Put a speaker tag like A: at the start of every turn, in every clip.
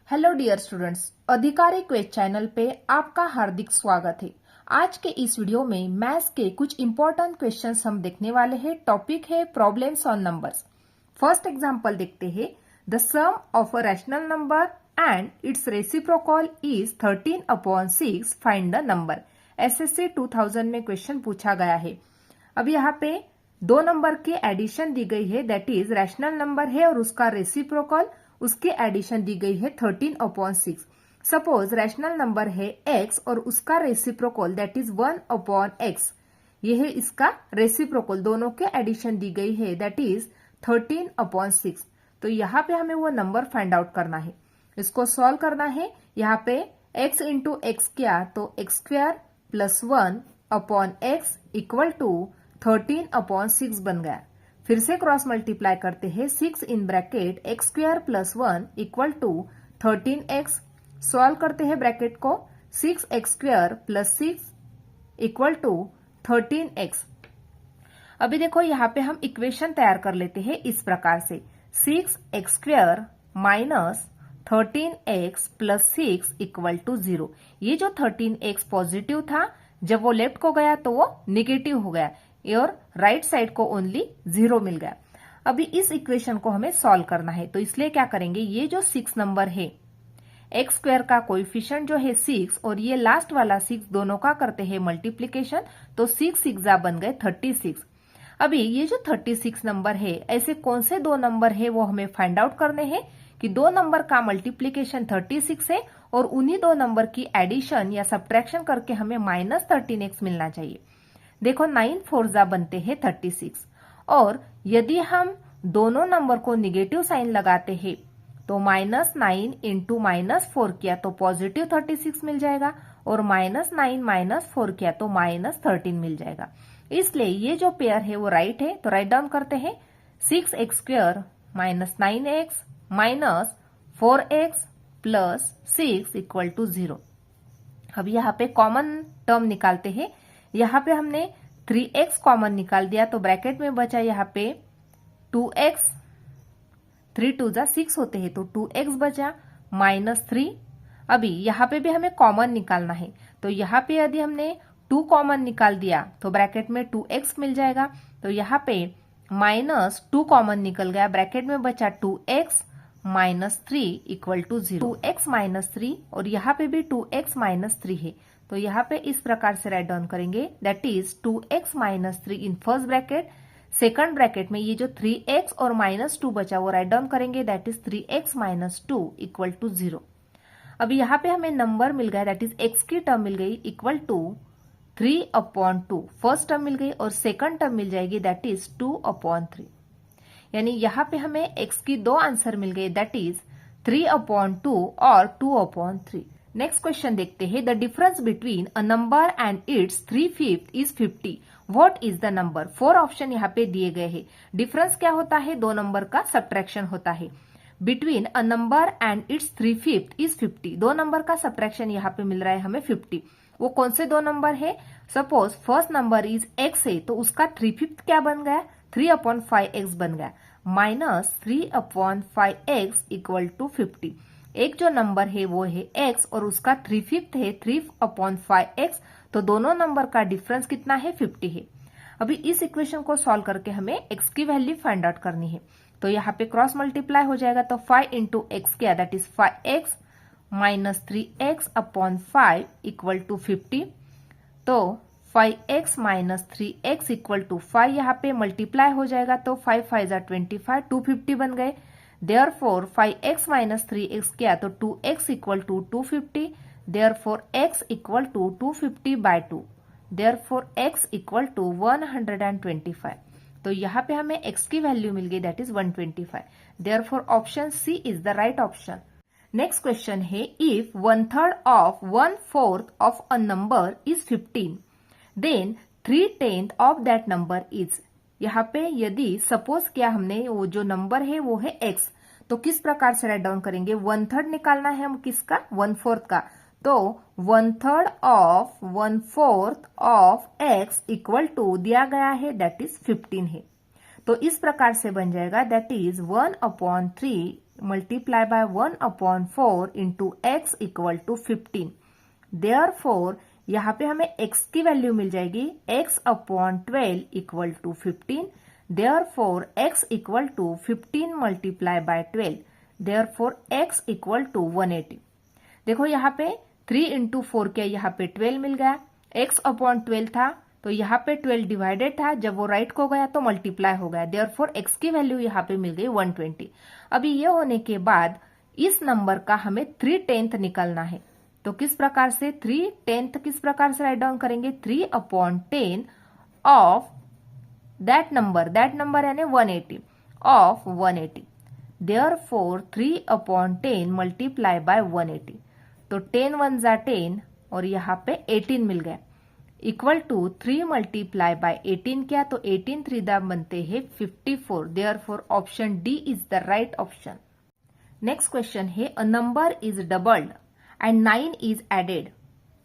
A: Hello dear students, अधिकारी quiz channel पे आपका हार्दिक स्वागत है। आज के इस वीडियो में मैथ्स के कुछ इंपॉर्टेंट क्वेश्चंस हम देखने वाले हैं। टॉपिक है problems on numbers. First example देखते हैं। The sum of a rational number and its reciprocal is 13/6। Find the number. SSC 2000 में क्वेश्चन पूछा गया है। अब यहाँ पे दो नंबर की एडिशन दी गई है, दैट इज रैशनल नंबर है और उसका रेसिप्रोकल, उसकी एडिशन दी गई है 13/6। सपोज रैशनल नंबर है x और उसका रेसिप्रोकल दैट इज 1/x। ये है इसका रेसिप्रोकल, दोनों के एडिशन दी गई है दैट इज 13/6। तो यहाँ पे हमें वो नंबर फाइंड आउट करना है, इसको सॉल्व करना है। यहाँ पे x इंटू एक्स किया तो x² + 1/x इक्वल टू 13/6 बन गया। फिर से क्रॉस मल्टीप्लाई करते हैं। 6 in bracket x² + 1 equal to 13x। Solve करते हैं ब्रैकेट को। 6x² + 6 equal to 13x। अभी देखो यहाँ पे हम इक्वेशन तैयार कर लेते हैं इस प्रकार से। 6x² - 13x + 6 equal to 0। ये जो 13x पॉजिटिव था, जब वो लेफ्ट को गया तो वो निगेटिव हो गया और राइट साइड को ओनली 0 मिल गया। अभी इस इक्वेशन को हमें सॉल्व करना है, तो इसलिए क्या करेंगे, ये जो 6 नंबर है, x² का कोएफिशिएंट जो है 6 और ये लास्ट वाला 6, दोनों का करते हैं मल्टीप्लीकेशन, तो 6 6 बन गए 36। अभी ये जो 36 नंबर है, ऐसे कौन से दो नंबर है वो हमें फाइंड आउट करने हैं कि दो नंबर का मल्टीप्लीकेशन 36 है और उन्हीं दो नंबर की एडिशन या सब्ट्रैक्शन करके हमें -13x मिलना चाहिए। देखो 9 4 बनते हैं 36 और यदि हम दोनों नंबर को निगेटिव साइन लगाते हैं तो -9 इंटू -4 किया तो पॉजिटिव 36 मिल जाएगा और -9 - 4 किया तो -13 मिल जाएगा। इसलिए ये जो पेयर है वो राइट है, तो राइट डाउन करते हैं। 6x² - 9x - 4x + 6 equal to 0। अब यहाँ पे कॉमन टर्म निकालते हैं। यहाँ पे हमने 3x कॉमन निकाल दिया तो ब्रैकेट में बचा यहाँ पे 2x। 3 2 6 होते हैं तो 2x बचा -3। अभी यहाँ पे भी हमें कॉमन निकालना है, तो यहाँ पे यदि हमने 2 कॉमन निकाल दिया तो ब्रैकेट में 2x मिल जाएगा। तो यहाँ पे -2 कॉमन निकल गया, ब्रैकेट में बचा 2x -3 इक्वल टू 0। 2x - 3 और यहाँ पे भी 2x - 3 है, तो यहाँ पे इस प्रकार से राइट डाउन करेंगे, that is 2x - 3 in first bracket. Second bracket में ये जो 3x और -2 बचा वो राइट डाउन करेंगे, that is 3x - 2 equal to 0। अभी यहाँ पे हमें नंबर मिल गया, दैट इज x की टर्म मिल गई इक्वल टू 3/2। फर्स्ट टर्म मिल गई और सेकंड टर्म मिल जाएगी, दैट इज 2/3। यानी यहाँ पे हमें x की दो आंसर मिल गए, दैट इज 3/2 और 2/3। नेक्स्ट क्वेश्चन देखते हैं। The difference between a number and it's 3/5 is 50। What is the number? 4 option यहाँ पे दिए गए हैं। डिफरेंस क्या होता है? दो नंबर का सब्ट्रैक्शन होता है। Between a number and it's 3/5 is 50। दो नंबर का सब्ट्रैक्शन यहाँ पे मिल रहा है हमें 50। वो कौन से दो नंबर है? Suppose first number is x है तो उसका 3/5 क्या बन गया? 3/5x बन गया, -3/5x इक्वल टू 50। एक जो नंबर है वो है x और उसका 3/5 है 3/5x, तो दोनों नंबर का डिफरेंस कितना है? 50 है। अभी इस इक्वेशन को सॉल्व करके हमें x की वैल्यू फाइंड आउट करनी है, तो यहाँ पे क्रॉस मल्टीप्लाई हो जाएगा, तो 5 इंटू एक्स किया that is 5x - 3x/5 equal to 50। तो 5x - 3x इक्वल टू 5 यहाँ पे मल्टीप्लाई हो जाएगा, तो 5 5 25, 250 बन गए। देयरफॉर 5x - 3x किया तो 2x equal to 250। Therefore x equal to 250/2। Therefore x equal to 125। तो यहाँ पे हमें x की वैल्यू मिल गई, that is 125। Therefore option C is the right option. Next question है, if 1/3 of 1/4 of a number is 15, then 3/10 of that number is. यहाँ पे यदि सपोज किया हमने वो जो नंबर है वो है x, तो किस प्रकार से राइट डाउन करेंगे? 1/3 निकालना है हम किसका? 1/4 का, तो 1/3 of 1/4 of x equal to दिया गया है दैट इज 15 है। तो इस प्रकार से बन जाएगा, that is 1/3 multiply by 1/4 into x equal to 15। Therefore यहाँ पे हमें x की वैल्यू मिल जाएगी x/12 equal to 15। Therefore x equal to 15 multiply by 12। Therefore x equal to 180। देखो यहाँ पे 3 इंटू 4 किया, यहाँ पे 12 मिल गया। x/12 था तो यहाँ पे 12 डिवाइडेड था, जब वो राइट को गया तो मल्टीप्लाई हो गया। देयरफॉर x की वैल्यू यहाँ पे मिल गई 120। अभी ये होने के बाद इस नंबर का हमें 3/10 निकलना है। तो किस प्रकार से 3/10 किस प्रकार से राइट डाउन करेंगे? 3/10 ऑफ दैट नंबर यानी 180 ऑफ 180। Therefore 3/10 multiply by 180। तो 10 1 जा 10 और यहाँ पे 18 मिल गया इक्वल टू 3 मल्टीप्लाई बाय 18 किया तो 18 3 दा बनते हैं 54। Therefore option D is the right option. Next question है a number is doubled and 9 is added.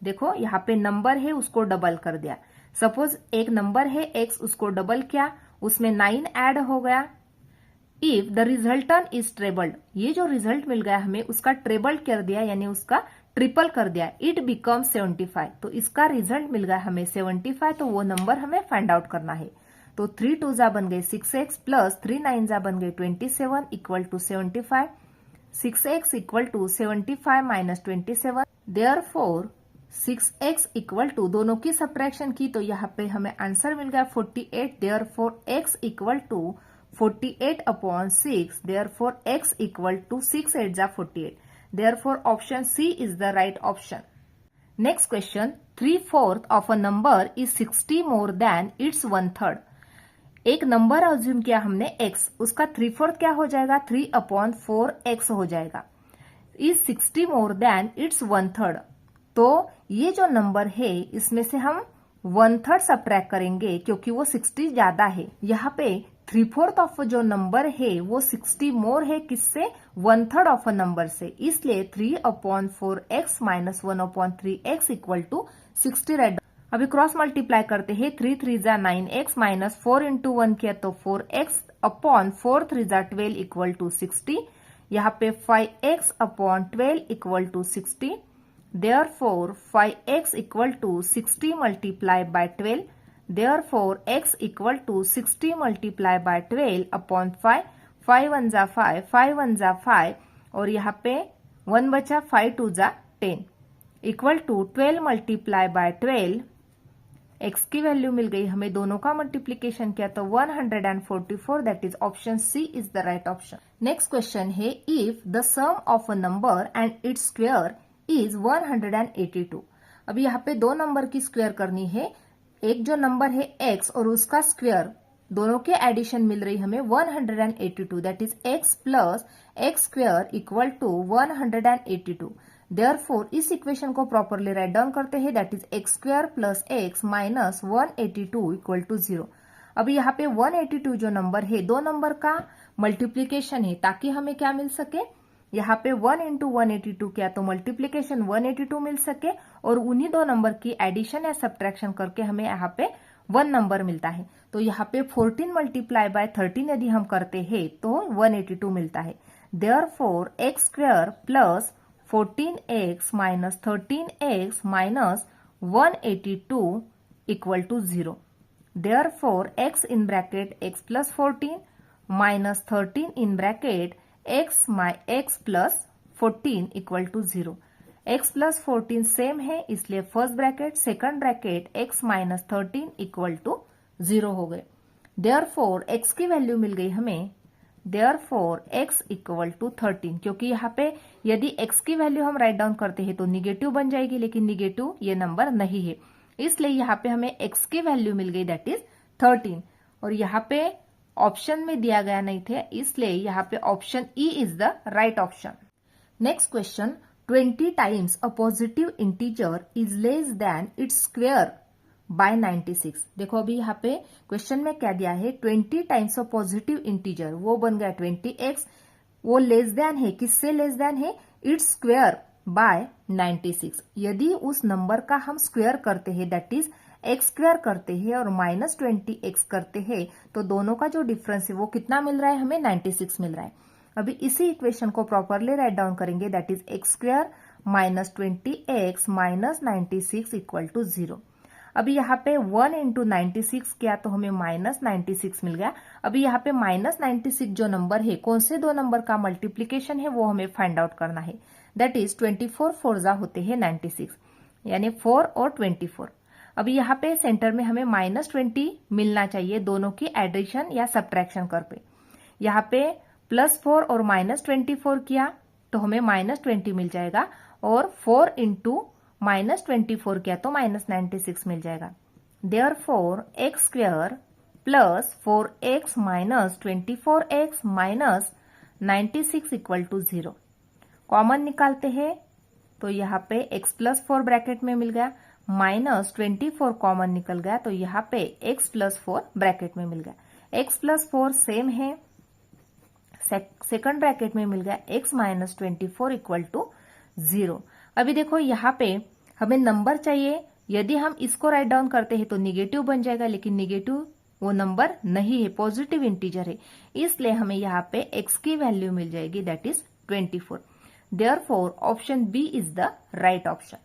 A: देखो यहाँ पे नंबर है उसको डबल कर दिया। सपोज एक नंबर है x, उसको डबल किया, उसमें 9 ऐड हो गया। इफ द रिजल्टन इज ट्रेबल्ड, ये जो रिजल्ट मिल गया हमें उसका ट्रेबल कर दिया यानी उसका ट्रिपल कर दिया, इट बिकम 75। तो इसका रिजल्ट मिल गया हमें 75, तो वो नंबर हमें फाइंड आउट करना है। तो 3 2 जा बन गए 6x प्लस 3 9 जा बन गए 27 equal to 75। 6x equal to 75 minus 27। Therefore 6x equal to दोनों की सब्ट्रैक्शन की तो यहाँ पे हमें आंसर मिल गया 48। Therefore x equal to 48/6। Therefore x equal to 6 8 जा 48। Therefore option C is the right option. Next question 3/4 of a number is 60 more than it's 1/3। एक नंबर अज्यूम किया हमने x, उसका 3/4 क्या हो जाएगा? 3/4x हो जाएगा। Is 60 more than it's 1/3। तो ये जो नंबर है इसमें से हम 1/3 सब्ट्रैक्ट करेंगे क्योंकि वो 60 ज्यादा है। यहाँ पे 3/4 ऑफ जो नंबर है वो 60 मोर है किससे? 1/3 ऑफ अ नंबर से, इसलिए 3/4x minus 1/3x equal to 60 right. अभी क्रॉस मल्टीप्लाई करते हैं। 3 3 जा 9x माइनस 4 इंटू 1 किया तो 4x अपॉन 4 3 जा 12 इक्वल टू 60। यहाँ पे 5x/12 equal to 60। Therefore 5x equal to 60 multiply by 12। Therefore x equal to 60 multiply by 12 upon 5। 5 1 जा 5, 5 1 जा 5 और यहाँ पे 1 बचा, 5 2 जा 10 equal to 12 multiply by 12। x की वैल्यू मिल गई हमें, दोनों का मल्टीप्लीकेशन किया तो 144। That is option C is the right option. Next question है if the sum of a number and its square is 182। अभी यहाँ पे दो नंबर की स्क्वायर करनी है। एक जो नंबर है x और उसका स्क्वायर, दोनों के एडिशन मिल रही हमें 182। That is x plus x square equal to 182। Therefore इस इक्वेशन को प्रॉपरली राइट डाउन करते हैं। That is x square plus x minus 182 equal to 0। अभी यहाँ पे 182 जो नंबर है दो नंबर का मल्टीप्लीकेशन है ताकि हमें क्या मिल सके? यहाँ पे 1 इंटू 182 किया तो मल्टीप्लीकेशन 182 मिल सके और उन्हीं दो नंबर की एडिशन या सब्ट्रैक्शन करके हमें यहाँ पे 1 नंबर मिलता है। तो यहाँ पे 14 मल्टीप्लाई बाय 13 यदि हम करते हैं तो 182 मिलता है। Therefore x square plus 14x minus 13x minus 182 equal to 0। Therefore x in bracket x plus 14 minus 13 in bracket x plus 14 equal to 0। x plus 14 same है इसलिए first bracket second bracket x minus 13 equal to 0 हो गए। Therefore x की value मिल गई हमें, therefore x equal to 13। क्योंकि यहाँ पे यदि x की वैल्यू हम राइट डाउन करते हैं तो निगेटिव बन जाएगी, लेकिन निगेटिव ये नंबर नहीं है, इसलिए यहाँ पे हमें x की वैल्यू मिल गई दैट इज 13। और यहाँ पे ऑप्शन में दिया गया नहीं थे, इसलिए यहाँ पे option E is the right option. Next question 20 times a positive integer is less than its square by 96। देखो अभी यहाँ पे क्वेश्चन में क्या दिया है, 20 टाइम्स ऑफ पॉजिटिव इंटीजर, वो बन गया 20x, वो लेस देन है, किससे लेस देन है? Its square by 96। यदि उस नंबर का हम स्क्वायर करते हैं दैट इज एक्स स्क्वायर करते हैं और माइनस 20x करते हैं तो दोनों का जो डिफरेंस है वो कितना मिल रहा है हमें? 96 मिल रहा है। अभी इसी इक्वेशन को प्रॉपरली राइट डाउन करेंगे, that is x square minus 20x minus 96 equal to 0। अभी यहाँ पे 1 इंटू 96 किया तो हमें माइनस 96 मिल गया। अभी यहाँ पे माइनस 96 जो नंबर है, कौन से दो नंबर का मल्टीप्लीकेशन है वो हमें फाइंड आउट करना है। दैट इज 24 फोरजा होते हैं 96, यानी 4 और 24। अभी यहाँ पे सेंटर में हमें माइनस 20 मिलना चाहिए दोनों की एडिशन या सब्ट्रैक्शन कर पे। यहाँ पे +4 और माइनस 24 किया तो हमें माइनस 20 मिल जाएगा, और 4 इंटू माइनस 24 किया तो माइनस 96 मिल जाएगा। Therefore x square plus 4x minus 24x minus 96 equal to 0। Common निकालते हैं तो यहाँ पे x प्लस 4 ब्रैकेट में मिल गया, माइनस 24 कॉमन निकल गया तो यहाँ पे x प्लस 4 ब्रैकेट में मिल गया। x प्लस 4 सेम है, सेकंड ब्रैकेट में मिल गया x माइनस 24 इक्वल टू 0। अभी देखो यहाँ पे हमें नंबर चाहिए, यदि हम इसको राइट डाउन करते हैं तो निगेटिव बन जाएगा, लेकिन निगेटिव वो नंबर नहीं है, पॉजिटिव इंटीजर है, इसलिए हमें यहाँ पे x की वैल्यू मिल जाएगी, that is 24। Therefore option B is the right option.